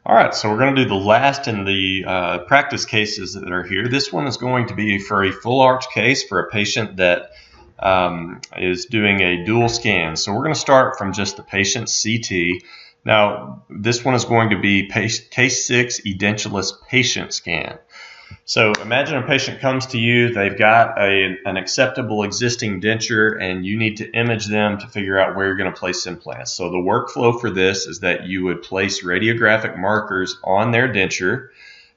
All right, so we're going to do the last in the practice cases that are here. This one is going to be for a full arch case for a patient that is doing a dual scan. So we're going to start from just the patient's CT. Now, this one is going to be case 6 edentulous patient scan. So imagine a patient comes to you, they've got an acceptable existing denture, and you need to image them to figure out where you're going to place implants. So the workflow for this is that you would place radiographic markers on their denture.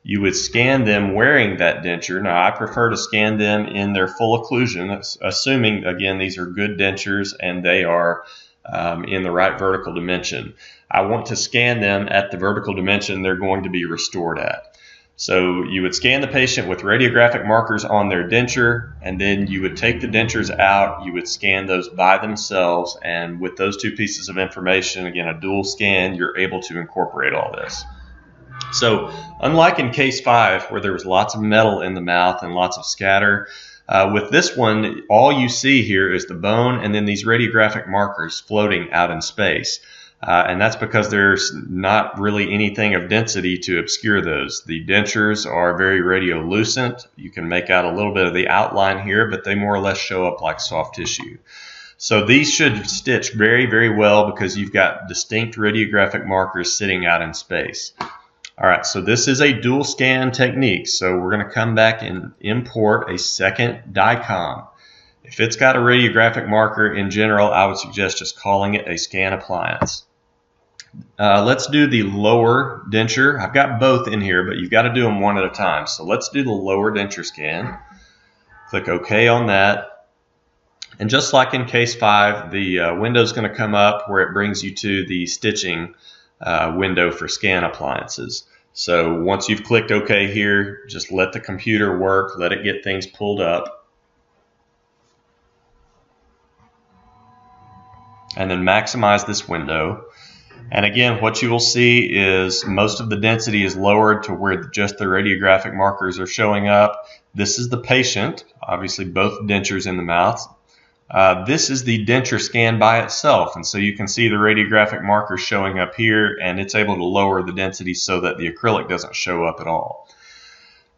You would scan them wearing that denture. Now, I prefer to scan them in their full occlusion, assuming, again, these are good dentures and they are in the right vertical dimension. I want to scan them at the vertical dimension they're going to be restored at. So you would scan the patient with radiographic markers on their denture, and then you would take the dentures out, you would scan those by themselves, and with those two pieces of information, again, a dual scan, you're able to incorporate all this. So unlike in case 5, where there was lots of metal in the mouth and lots of scatter, with this one, all you see here is the bone and then these radiographic markers floating out in space. And that's because there's not really anything of density to obscure those. The dentures are very radiolucent. You can make out a little bit of the outline here, but they more or less show up like soft tissue. So these should stitch very, very well because you've got distinct radiographic markers sitting out in space. All right, so this is a dual scan technique. So we're going to come back and import a second DICOM. If it's got a radiographic marker in general, I would suggest just calling it a scan appliance. Let's do the lower denture. I've got both in here, but you've got to do them one at a time. So let's do the lower denture scan. Click OK on that. And just like in case 5, the window is going to come up where it brings you to the stitching window for scan appliances. So once you've clicked OK here, just let the computer work, let it get things pulled up. And then maximize this window. And again, what you will see is most of the density is lowered to where just the radiographic markers are showing up. This is the patient, obviously both dentures in the mouth. This is the denture scan by itself, and so you can see the radiographic markers showing up here, and it's able to lower the density so that the acrylic doesn't show up at all.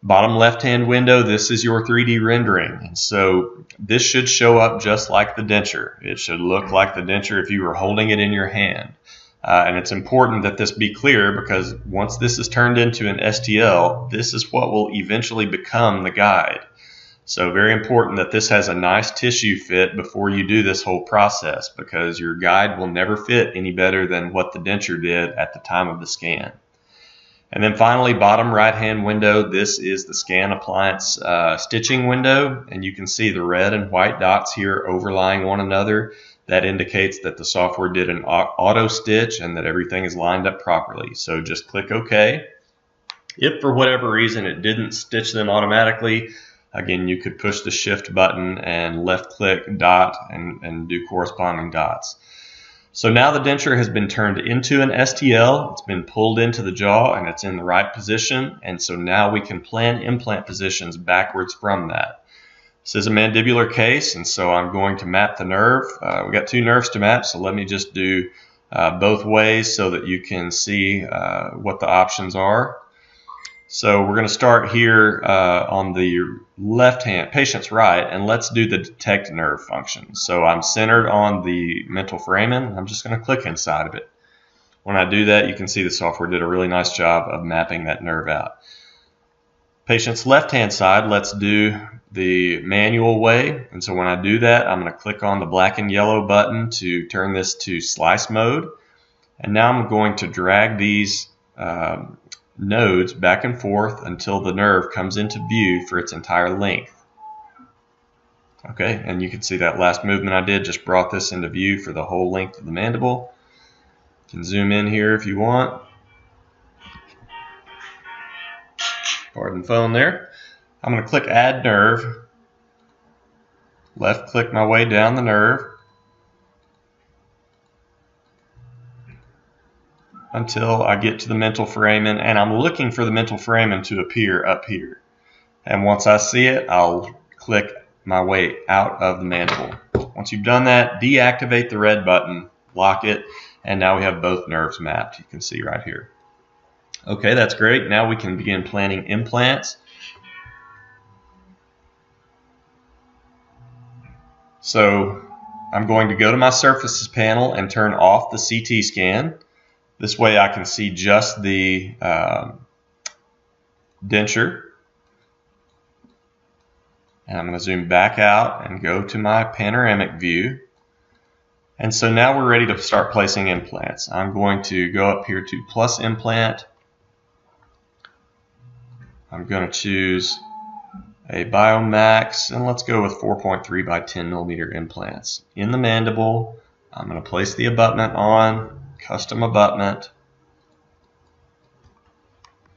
Bottom left-hand window, this is your 3D rendering, and so this should show up just like the denture. It should look like the denture if you were holding it in your hand. And it's important that this be clear because once this is turned into an STL, this is what will eventually become the guide. So very important that this has a nice tissue fit before you do this whole process because your guide will never fit any better than what the denture did at the time of the scan. And then finally, bottom right-hand window, this is the scan appliance stitching window, and you can see the red and white dots here overlying one another. That indicates that the software did an auto stitch and that everything is lined up properly. So just click OK. If for whatever reason it didn't stitch them automatically, again, you could push the shift button and left click dot and do corresponding dots. So now the denture has been turned into an STL, it's been pulled into the jaw and it's in the right position, and so now we can plan implant positions backwards from that. This is a mandibular case, and so I'm going to map the nerve. We've got 2 nerves to map, so let me just do both ways so that you can see what the options are. So we're going to start here on the left hand, patient's right, and let's do the detect nerve function. So I'm centered on the mental foramen. I'm just going to click inside of it. When I do that, you can see the software did a really nice job of mapping that nerve out. Patient's left hand side, let's do the manual way. And so when I do that, I'm going to click on the black and yellow button to turn this to slice mode. And now I'm going to drag these nodes back and forth until the nerve comes into view for its entire length. Okay, and you can see that last movement I did just brought this into view for the whole length of the mandible. You can zoom in here if you want. Pardon the phone there. I'm going to click Add Nerve. Left click my way down the nerve until I get to the mental foramen, and I'm looking for the mental foramen to appear up here. And once I see it, I'll click my way out of the mandible. Once you've done that, deactivate the red button, lock it, and now we have both nerves mapped. You can see right here. Okay, that's great. Now we can begin planning implants. So I'm going to go to my surfaces panel and turn off the CT scan. This way I can see just the denture. And I'm going to zoom back out and go to my panoramic view. And so now we're ready to start placing implants. I'm going to go up here to plus implant. I'm going to choose a Biomax, and let's go with 4.3 by 10 millimeter implants. In the mandible, I'm going to place the abutment on, custom abutment,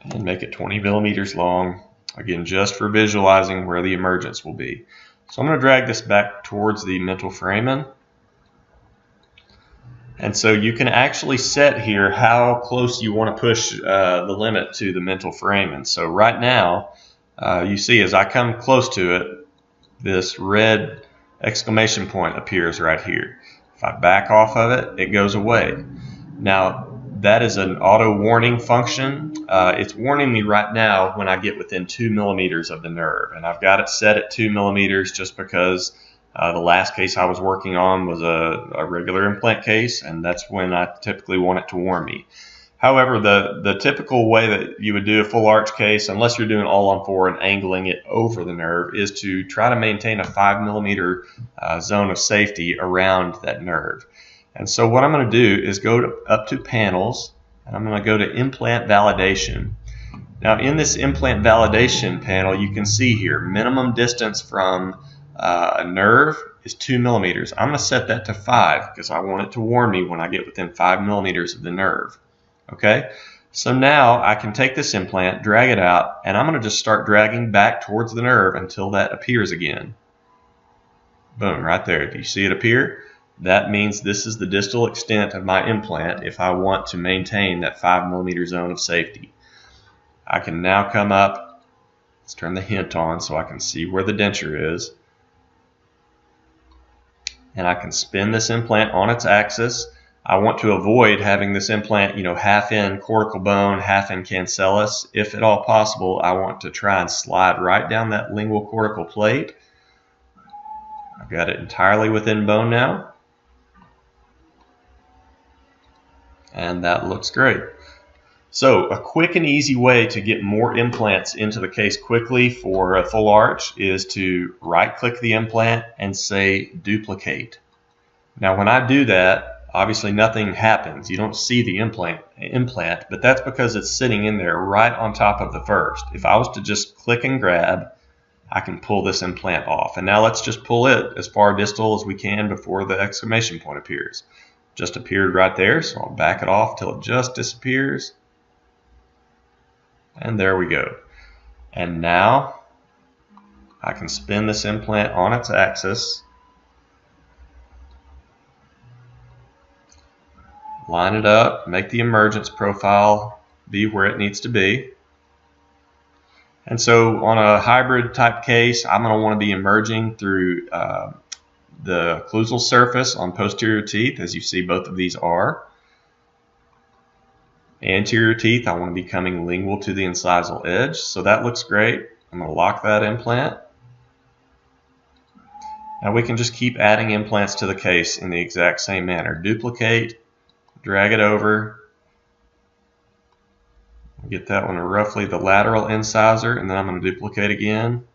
and make it 20 millimeters long. Again, just for visualizing where the emergence will be. So I'm going to drag this back towards the mental foramen. And so you can actually set here how close you want to push the limit to the mental foramen. So right now, you see as I come close to it, this red exclamation point appears right here. If I back off of it, it goes away. Now, that is an auto warning function. It's warning me right now when I get within 2 millimeters of the nerve. And I've got it set at 2 millimeters just because the last case I was working on was a regular implant case, and that's when I typically want it to warn me. However, the typical way that you would do a full arch case, unless you're doing all on 4 and angling it over the nerve, is to try to maintain a 5 millimeter zone of safety around that nerve. And so what I'm going to do is go up to panels, and I'm going to go to implant validation. Now in this implant validation panel, you can see here minimum distance from a nerve is 2 millimeters. I'm going to set that to 5 because I want it to warn me when I get within 5 millimeters of the nerve. Okay, so now I can take this implant, drag it out, and I'm going to just start dragging back towards the nerve until that appears again. Boom, right there. Do you see it appear? That means this is the distal extent of my implant if I want to maintain that 5 millimeter zone of safety. I can now come up, let's turn the hint on so I can see where the denture is, and I can spin this implant on its axis. I want to avoid having this implant, half in cortical bone, half in cancellous. If at all possible, I want to try and slide right down that lingual cortical plate. I've got it entirely within bone now. And that looks great. So a quick and easy way to get more implants into the case quickly for a full arch is to right-click the implant and say duplicate. Now when I do that, obviously nothing happens. You don't see the implant, but that's because it's sitting in there right on top of the first. If I was to just click and grab, I can pull this implant off. And now let's just pull it as far distal as we can before the exclamation point appears. Just appeared right there, so I'll back it off till it just disappears. And there we go. And now I can spin this implant on its axis, line it up, make the emergence profile be where it needs to be. And so on a hybrid type case, I'm going to want to be emerging through the occlusal surface on posterior teeth, as you see both of these are. Anterior teeth, I want to be coming lingual to the incisal edge, so that looks great. I'm going to lock that implant. Now we can just keep adding implants to the case in the exact same manner. Duplicate, drag it over, get that one roughly the lateral incisor, and then I'm going to duplicate again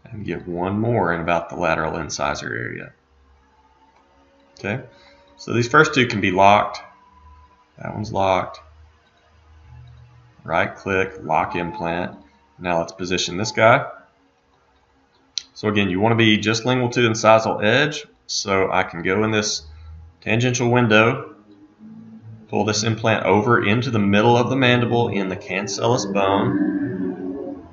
and get one more in about the lateral incisor area. Okay, so these first two can be locked. That one's locked. Right click, lock implant. Now let's position this guy. So again, you want to be just lingual to the incisal edge, so I can go in this tangential window, pull this implant over into the middle of the mandible in the cancellous bone.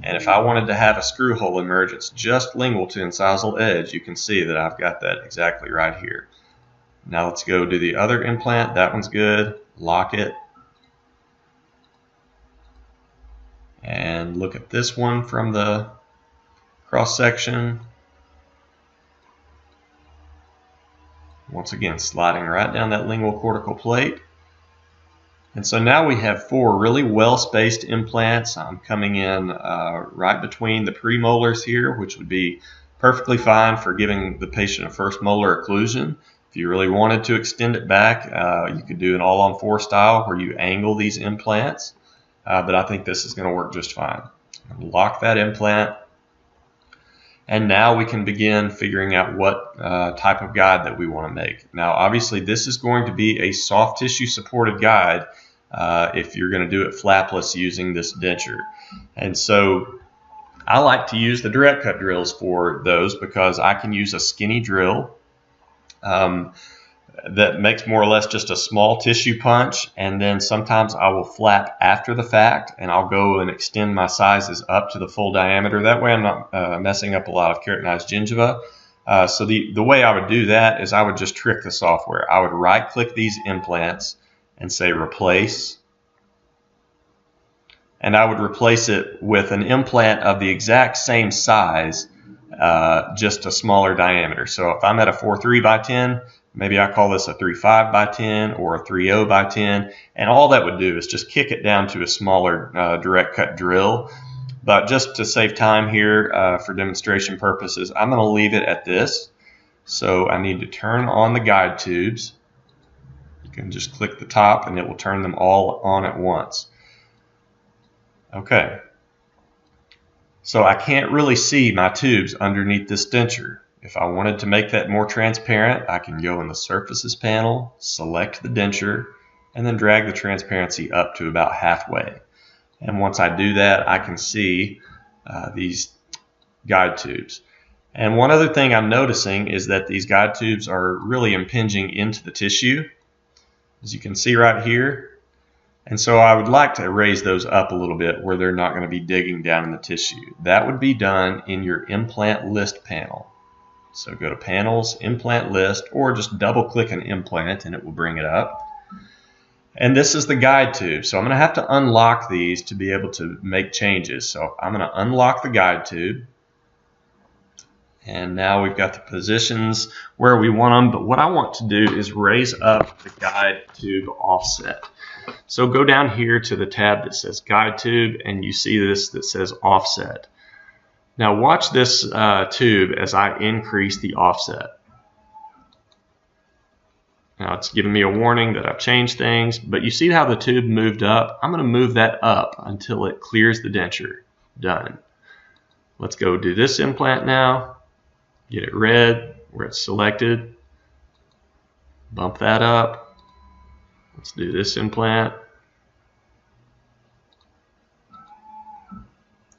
And if I wanted to have a screw hole emergence just lingual to incisal edge, you can see that I've got that exactly right here. Now let's go to the other implant. That one's good. Lock it. And look at this one from the cross section. Once again, sliding right down that lingual cortical plate. And so now we have 4 really well-spaced implants. I'm coming in right between the premolars here, which would be perfectly fine for giving the patient a first molar occlusion. If you really wanted to extend it back, you could do an all-on-4 style where you angle these implants, but I think this is going to work just fine. Lock that implant, and now we can begin figuring out what type of guide that we want to make. Now obviously this is going to be a soft tissue supported guide if you're going to do it flapless using this denture. And so I like to use the direct cut drills for those because I can use a skinny drill that makes more or less just a small tissue punch, and then sometimes I will flap after the fact and I'll go and extend my sizes up to the full diameter. That way I'm not messing up a lot of keratinized gingiva. So the way I would do that is I would just trick the software. I would right click these implants and say replace, and I would replace it with an implant of the exact same size, just a smaller diameter. So if I'm at a 4.3 by 10, maybe I call this a 3.5 by 10 or a 3.0 by 10, and all that would do is just kick it down to a smaller direct cut drill. But just to save time here for demonstration purposes, I'm going to leave it at this. So I need to turn on the guide tubes. You can just click the top and it will turn them all on at once. Okay. So I can't really see my tubes underneath this denture. If I wanted to make that more transparent, I can go in the surfaces panel, select the denture, and then drag the transparency up to about halfway. And once I do that, I can see these guide tubes. And one other thing I'm noticing is that these guide tubes are really impinging into the tissue, as you can see right here. And so I would like to raise those up a little bit where they're not going to be digging down in the tissue. That would be done in your implant list panel. So go to Panels, Implant List, or just double click an implant and it will bring it up. And this is the guide tube. So I'm going to have to unlock these to be able to make changes. So I'm going to unlock the guide tube. And now we've got the positions where we want them. But what I want to do is raise up the guide tube offset. So go down here to the tab that says guide tube, and you see this that says offset. Now watch this tube as I increase the offset. Now it's giving me a warning that I've changed things, but you see how the tube moved up? I'm going to move that up until it clears the denture. Done. Let's go do this implant now. Get it red where it's selected. Bump that up. Let's do this implant.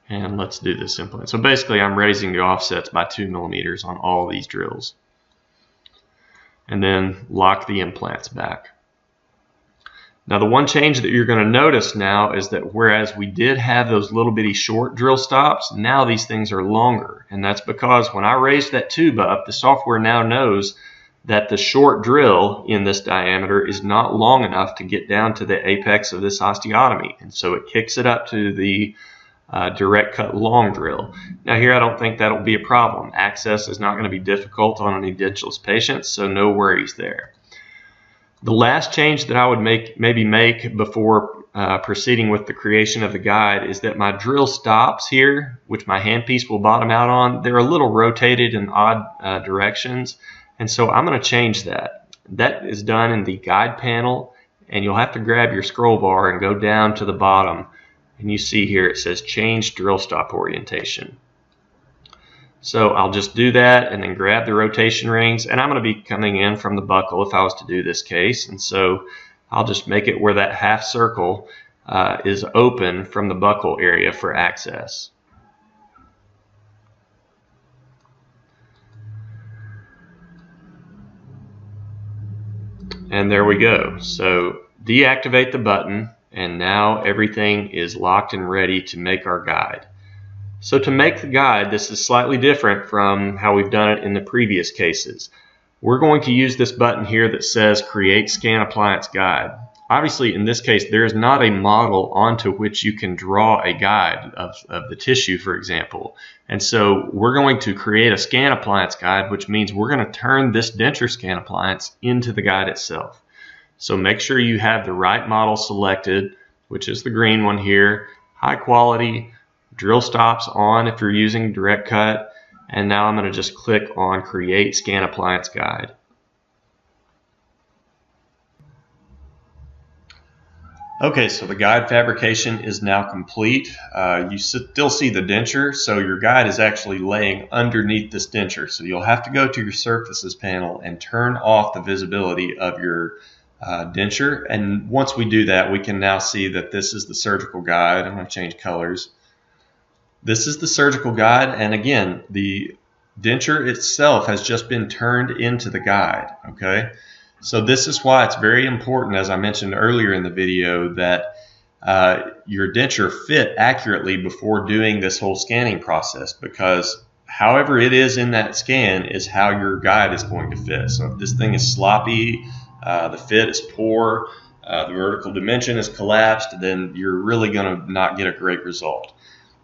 And let's do this implant. So basically I'm raising the offsets by 2 millimeters on all these drills. And then lock the implants back. Now the one change that you're going to notice now is that whereas we did have those little bitty short drill stops, now these things are longer. And that's because when I raised that tube up, the software now knows that the short drill in this diameter is not long enough to get down to the apex of this osteotomy. And so it kicks it up to the direct cut long drill. Now here I don't think that'll be a problem. Access is not going to be difficult on an edentulous patient, so no worries there. The last change that I would maybe make before proceeding with the creation of the guide is that my drill stops here, which my handpiece will bottom out on, they're a little rotated in odd directions, and so I'm going to change that. That is done in the guide panel, and you'll have to grab your scroll bar and go down to the bottom. And you see here it says change drill stop orientation. So I'll just do that and then grab the rotation rings, and I'm going to be coming in from the buckle if I was to do this case, and so I'll just make it where that half circle is open from the buckle area for access. And there we go. So deactivate the button, and now everything is locked and ready to make our guide. So to make the guide, this is slightly different from how we've done it in the previous cases. We're going to use this button here that says Create Scan Appliance Guide. Obviously, in this case, there is not a model onto which you can draw a guide of the tissue, for example. And so we're going to create a scan appliance guide, which means we're going to turn this denture scan appliance into the guide itself. So make sure you have the right model selected, which is the green one here, high quality, drill stops on if you're using direct cut, and now I'm going to just click on Create Scan Appliance Guide. Okay, so the guide fabrication is now complete. You still see the denture, so your guide is actually laying underneath this denture. So you'll have to go to your surfaces panel and turn off the visibility of your denture. And once we do that, we can now see that this is the surgical guide. I'm going to change colors. This is the surgical guide, and again, the denture itself has just been turned into the guide. Okay. So this is why it's very important, as I mentioned earlier in the video, that your denture fit accurately before doing this whole scanning process, because however it is in that scan is how your guide is going to fit. So if this thing is sloppy, the fit is poor, the vertical dimension is collapsed, then you're really going to not get a great result.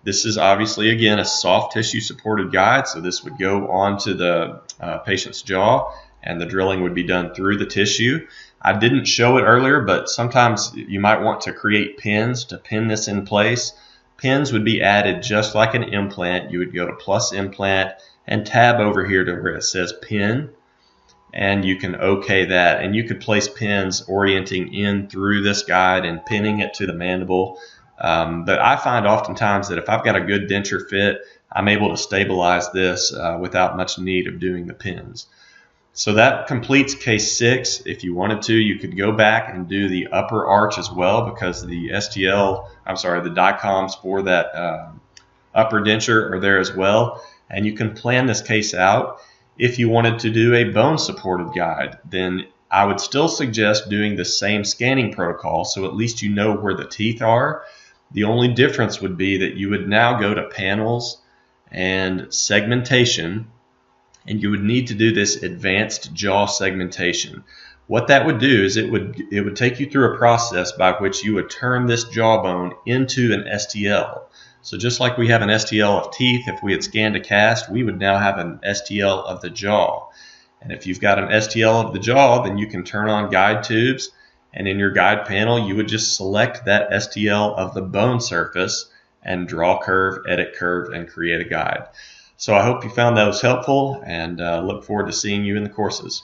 This is obviously, again, a soft tissue supported guide, so this would go onto the patient's jaw, and the drilling would be done through the tissue. I didn't show it earlier, but sometimes you might want to create pins to pin this in place. Pins would be added just like an implant. You would go to plus implant and tab over here to where it says pin, and you can OK that. And you could place pins orienting in through this guide and pinning it to the mandible. But I find oftentimes that if I've got a good denture fit, I'm able to stabilize this without much need of doing the pins. So that completes case 6. If you wanted to, you could go back and do the upper arch as well, because the the DICOMs for that upper denture are there as well. And you can plan this case out. If you wanted to do a bone supported guide, then I would still suggest doing the same scanning protocol, so at least you know where the teeth are. The only difference would be that you would now go to panels and segmentation, and you would need to do this advanced jaw segmentation. What that would do is it would take you through a process by which you would turn this jawbone into an STL. So just like we have an STL of teeth, if we had scanned a cast, we would now have an STL of the jaw. And if you've got an STL of the jaw, then you can turn on guide tubes, and in your guide panel you would just select that STL of the bone surface and draw curve, edit curve, and create a guide. So I hope you found those helpful, and look forward to seeing you in the courses.